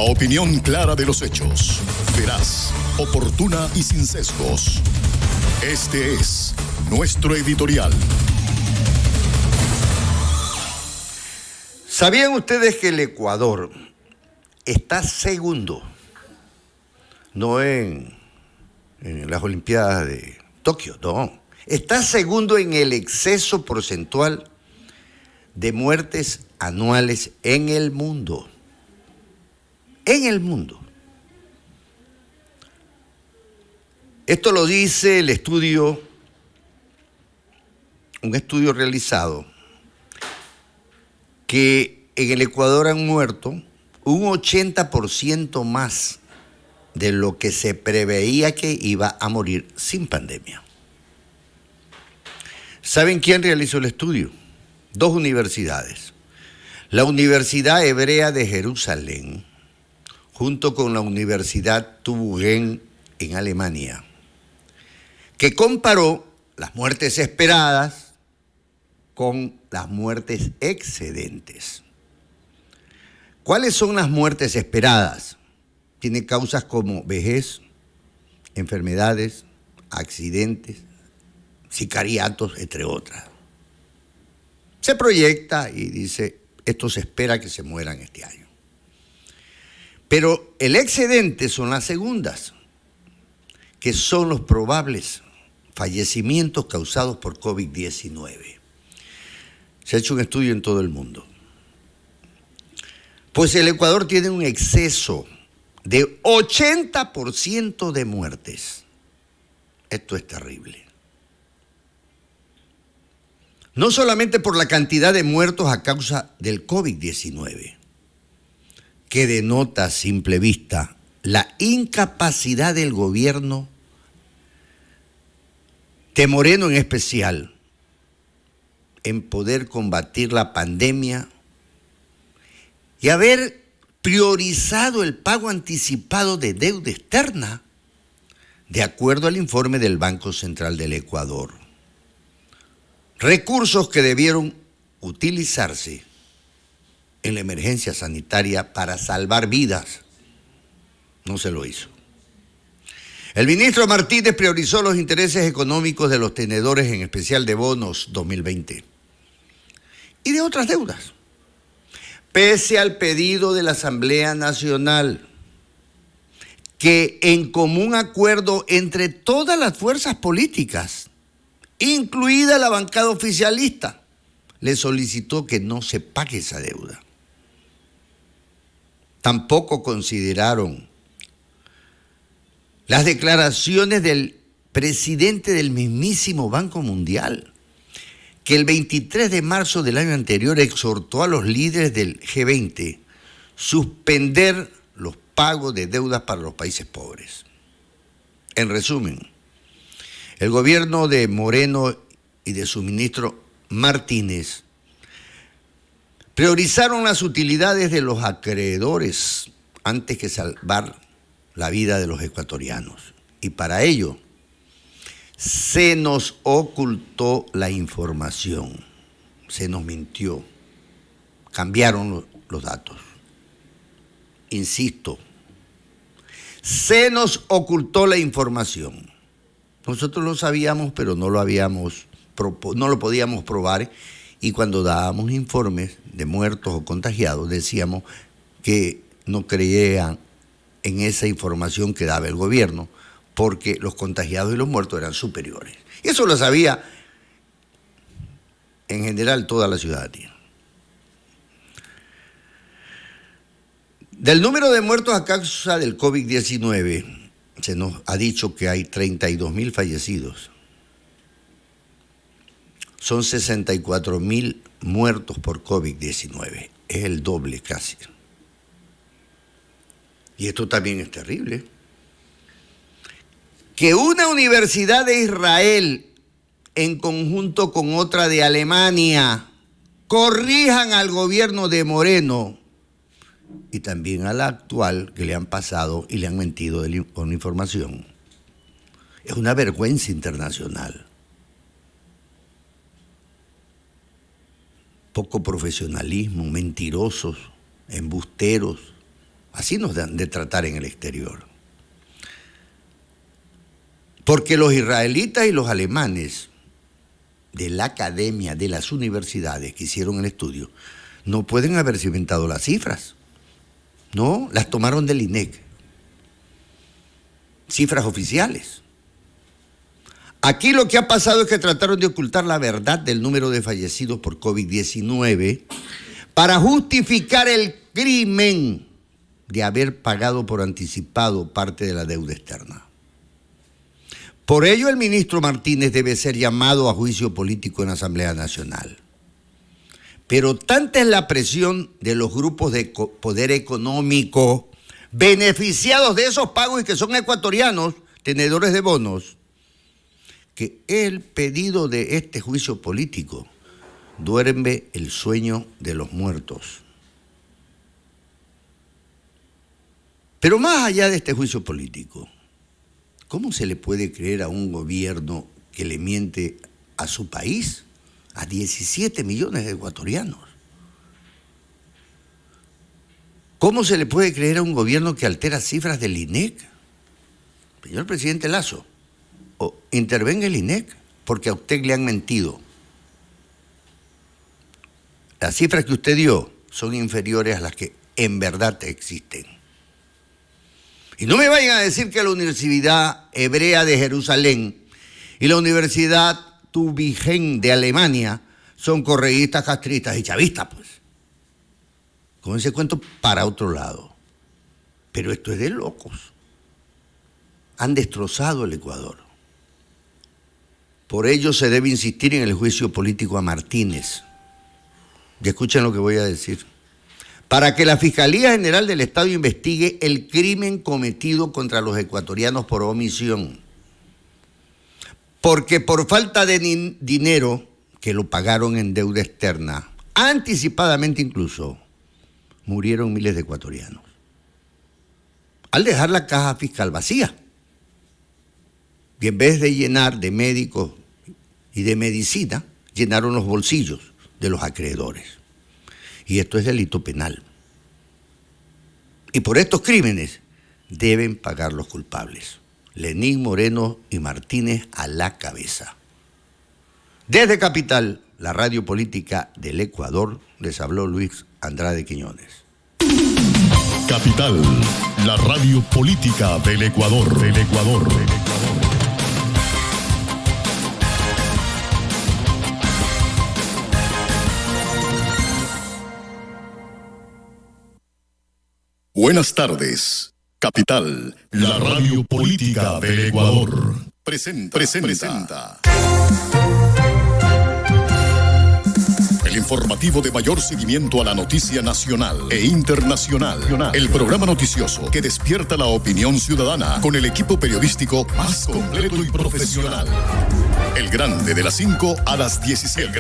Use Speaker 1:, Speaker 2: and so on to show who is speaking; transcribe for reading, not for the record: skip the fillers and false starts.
Speaker 1: opinión clara de los hechos, veraz, oportuna y sin sesgos. Este es nuestro editorial.
Speaker 2: ¿Sabían ustedes que el Ecuador está segundo, no en las Olimpiadas de Tokio, no, está segundo en el exceso porcentual de muertes anuales en el mundo? En el mundo. Esto lo dice el estudio, un estudio realizado, que en el Ecuador han muerto un 80% más de lo que se preveía que iba a morir sin pandemia. ¿Saben quién realizó el estudio? Dos universidades. La Universidad Hebrea de Jerusalén, junto con la Universidad Tübingen en Alemania, que comparó las muertes esperadas con las muertes excedentes. ¿Cuáles son las muertes esperadas? Tiene causas como vejez, enfermedades, accidentes, sicariatos, entre otras. Se proyecta y dice, esto se espera que se mueran este año. Pero el excedente son las segundas, que son los probables fallecimientos causados por COVID-19. Se ha hecho un estudio en todo el mundo. Pues el Ecuador tiene un exceso de 80% de muertes. Esto es terrible. No solamente por la cantidad de muertos a causa del COVID-19, que denota a simple vista la incapacidad del gobierno, de Moreno en especial, en poder combatir la pandemia y haber priorizado el pago anticipado de deuda externa, de acuerdo al informe del Banco Central del Ecuador. Recursos que debieron utilizarse en la emergencia sanitaria para salvar vidas, no se lo hizo. El ministro Martínez priorizó los intereses económicos de los tenedores, en especial de bonos 2020 y de otras deudas, pese al pedido de la Asamblea Nacional, que en común acuerdo entre todas las fuerzas políticas, incluida la bancada oficialista, le solicitó que no se pague esa deuda. Tampoco consideraron las declaraciones del presidente del mismísimo Banco Mundial, que el 23 de marzo del año anterior exhortó a los líderes del G20 suspender los pagos de deudas para los países pobres. En resumen, el gobierno de Moreno y de su ministro Martínez priorizaron las utilidades de los acreedores antes que salvar la vida de los ecuatorianos. Y para ello se nos ocultó la información, se nos mintió, cambiaron los datos. Insisto, se nos ocultó la información. Nosotros lo sabíamos, pero no lo podíamos probar, y cuando dábamos informes de muertos o contagiados decíamos que no creían en esa información que daba el gobierno, porque los contagiados y los muertos eran superiores. Y eso lo sabía en general toda la ciudadanía. Del número de muertos a causa del COVID-19, se nos ha dicho que hay 32.000 fallecidos. Son 64.000 muertos por COVID-19. Es el doble casi. Y esto también es terrible. Que una universidad de Israel, en conjunto con otra de Alemania, corrijan al gobierno de Moreno y también a la actual, que le han pasado y le han mentido con información, es una vergüenza internacional. Poco profesionalismo, mentirosos, embusteros, Así nos dan de tratar en el exterior. Porque los israelitas y los alemanes de la academia, de las universidades que hicieron el estudio, no pueden haberse inventado las cifras. No, las tomaron del INEC. Cifras oficiales. Aquí lo que ha pasado es que trataron de ocultar la verdad del número de fallecidos por COVID-19 para justificar el crimen de haber pagado por anticipado parte de la deuda externa. Por ello, el ministro Martínez debe ser llamado a juicio político en la Asamblea Nacional. Pero tanta es la presión de los grupos de poder económico beneficiados de esos pagos y que son ecuatorianos, tenedores de bonos, que el pedido de este juicio político duerme el sueño de los muertos. Pero más allá de este juicio político, ¿cómo se le puede creer a un gobierno que le miente a su país, a 17 millones de ecuatorianos? ¿Cómo se le puede creer a un gobierno que altera cifras del INEC? Señor presidente Lasso, o intervenga el INEC, porque a usted le han mentido. Las cifras que usted dio son inferiores a las que en verdad existen. Y no me vayan a decir que la Universidad Hebrea de Jerusalén y la Universidad Tübingen de Alemania son correístas, castristas y chavistas, pues. Con ese cuento para otro lado. Pero esto es de locos. Han destrozado el Ecuador. Por ello se debe insistir en el juicio político a Martínez. Y escuchen lo que voy a decir. Para que la Fiscalía General del Estado investigue el crimen cometido contra los ecuatorianos por omisión. Porque por falta de dinero, que lo pagaron en deuda externa, anticipadamente incluso, murieron miles de ecuatorianos. Al dejar la caja fiscal vacía. Y en vez de llenar de médicos y de medicina, llenaron los bolsillos de los acreedores. Y esto es delito penal. Y por estos crímenes deben pagar los culpables. Lenín, Moreno y Martínez a la cabeza. Desde Capital, la radio política del Ecuador, les habló Luis Andrade Quiñones.
Speaker 1: Capital, la radio política del Ecuador, del Ecuador, del Ecuador. Buenas tardes. Capital, la radio política del Ecuador. Presenta. El informativo de mayor seguimiento a la noticia nacional e internacional. El programa noticioso que despierta la opinión ciudadana con el equipo periodístico más completo y profesional. El Grande de las 5 a las 17.